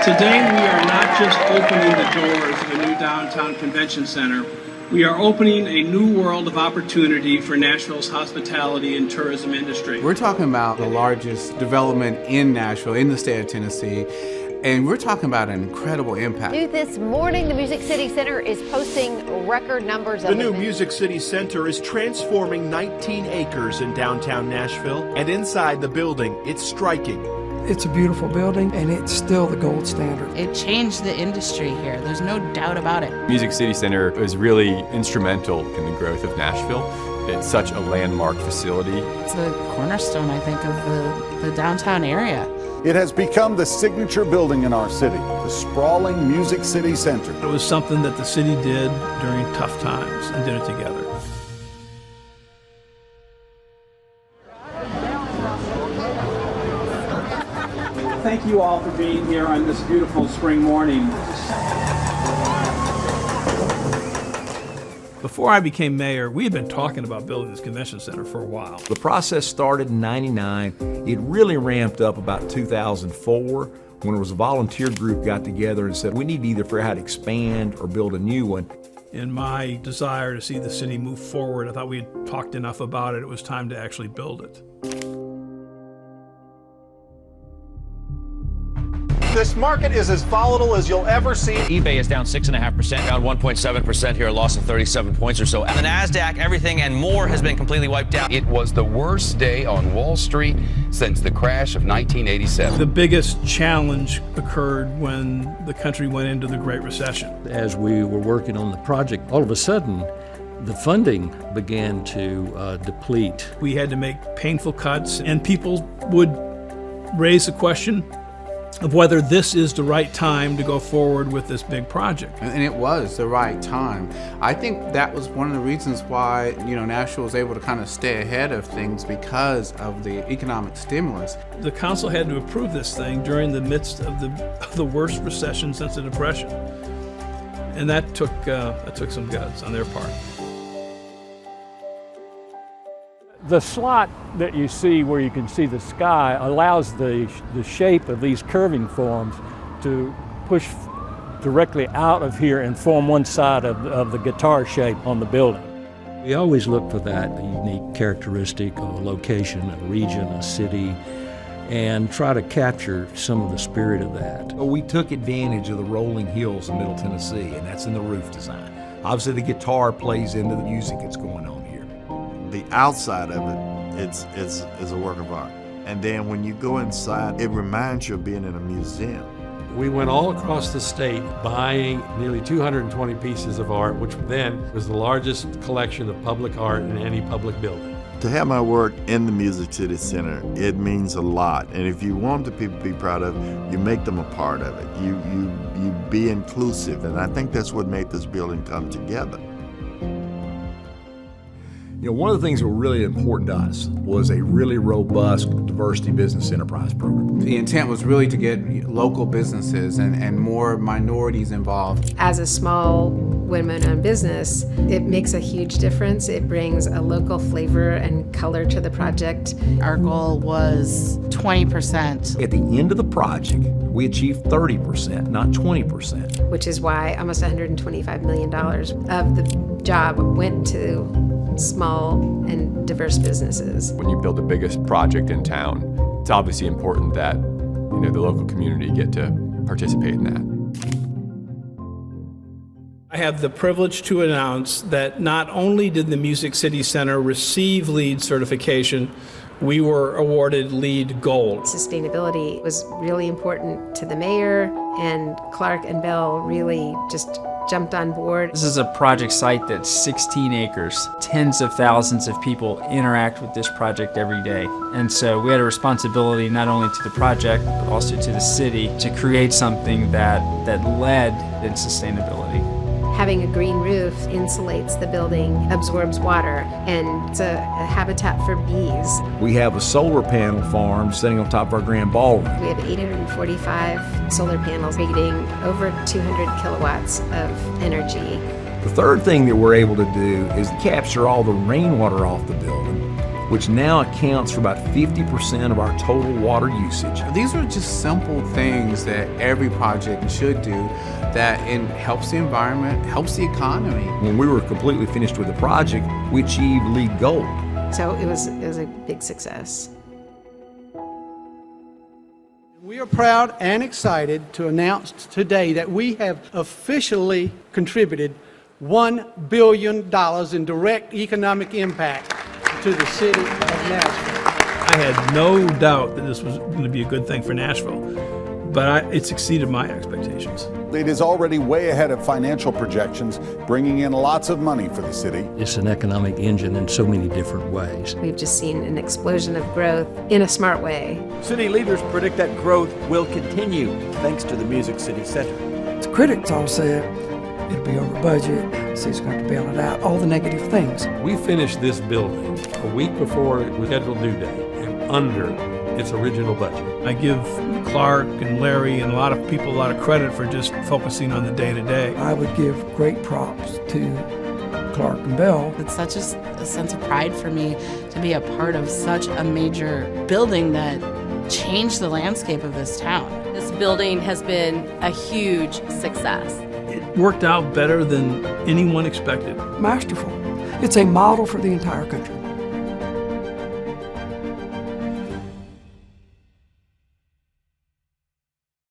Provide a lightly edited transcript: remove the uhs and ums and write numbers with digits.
Today, we are not just opening the doors of a new downtown convention center. We are opening a new world of opportunity for Nashville's hospitality and tourism industry. We're talking about the largest development in Nashville, in the state of Tennessee, and we're talking about an incredible impact. New this morning, the Music City Center is posting record numbers of The new Music City Center is transforming 19 acres in downtown Nashville, and inside the building, it's striking. It's a beautiful building, and it's still the gold standard. It changed the industry here. There's no doubt about it. Music City Center is really instrumental in the growth of Nashville. It's such a landmark facility. It's the cornerstone, I think, of the downtown area. It has become the signature building in our city, the sprawling Music City Center. It was something that the city did during tough times and did it together. Thank you all for being here on this beautiful spring morning. Before I became mayor, we had been talking about building this convention center for a while. The process started in '99. It really ramped up about 2004 when it was a volunteer group got together and said, we need to either figure out how to expand or build a new one. In my desire to see the city move forward, I thought we had talked enough about it. It was time to actually build it. This market is as volatile as you'll ever see. eBay is down 6.5%, down 1.7% here, a loss of 37 points or so. And the NASDAQ, everything and more has been completely wiped out. It was the worst day on Wall Street since the crash of 1987. The biggest challenge occurred when the country went into the Great Recession. As we were working on the project, all of a sudden, the funding began to deplete. We had to make painful cuts, and people would raise the question of whether this is the right time to go forward with this big project. And it was the right time. I think that was one of the reasons why, Nashville was able to kind of stay ahead of things because of the economic stimulus. The council had to approve this thing during the midst of the worst recession since the Depression. And that took some guts on their part. The slot that you see where you can see the sky allows the shape of these curving forms to push directly out of here and form one side of the guitar shape on the building. We always look for that unique characteristic of a location, a region, a city, and try to capture some of the spirit of that. We took advantage of the rolling hills in Middle Tennessee, and that's in the roof design. Obviously, the guitar plays into the music that's going on here. The outside of it, it's a work of art. And then when you go inside, it reminds you of being in a museum. We went all across the state buying nearly 220 pieces of art, which then was the largest collection of public art in any public building. To have my work in the Music City Center, it means a lot. And if you want the people to be proud of it, you make them a part of it. You be inclusive. And I think that's what made this building come together. One of the things that were really important to us was a really robust diversity business enterprise program. The intent was really to get local businesses and more minorities involved. As a small women-owned business, it makes a huge difference. It brings a local flavor and color to the project. Our goal was 20%. At the end of the project, we achieved 30%, not 20%. Which is why almost $125 million of the job went to small and diverse businesses. When you build the biggest project in town, it's obviously important that the local community get to participate in that. I have the privilege to announce that not only did the Music City Center receive LEED certification, we were awarded LEED Gold. Sustainability was really important to the mayor, and Clark and Bell really just jumped on board. This is a project site that's 16 acres. Tens of thousands of people interact with this project every day. And so we had a responsibility not only to the project, but also to the city to create something that led in sustainability. Having a green roof insulates the building, absorbs water, and it's a habitat for bees. We have a solar panel farm sitting on top of our grand ballroom. We have 845 solar panels rating over 200 kilowatts of energy. The third thing that we're able to do is capture all the rainwater off the building. which now accounts for about 50% of our total water usage. These are just simple things that every project should do that helps the environment, helps the economy. When we were completely finished with the project, we achieved LEED Gold. So it was a big success. We are proud and excited to announce today that we have officially contributed $1 billion in direct economic impact to the city of Nashville. I had no doubt that this was going to be a good thing for Nashville, but it's exceeded my expectations. It is already way ahead of financial projections, bringing in lots of money for the city. It's an economic engine in so many different ways. We've just seen an explosion of growth in a smart way. City leaders predict that growth will continue thanks to the Music City Center. The critics all said it'll be over budget, city's going to have to bail it out, all the negative things. We finished this building a week before it was scheduled due date and under its original budget. I give Clark and Larry and a lot of people a lot of credit for just focusing on the day-to-day. I would give great props to Clark and Bell. It's such a sense of pride for me to be a part of such a major building that changed the landscape of this town. This building has been a huge success. It worked out better than anyone expected. Masterful. It's a model for the entire country.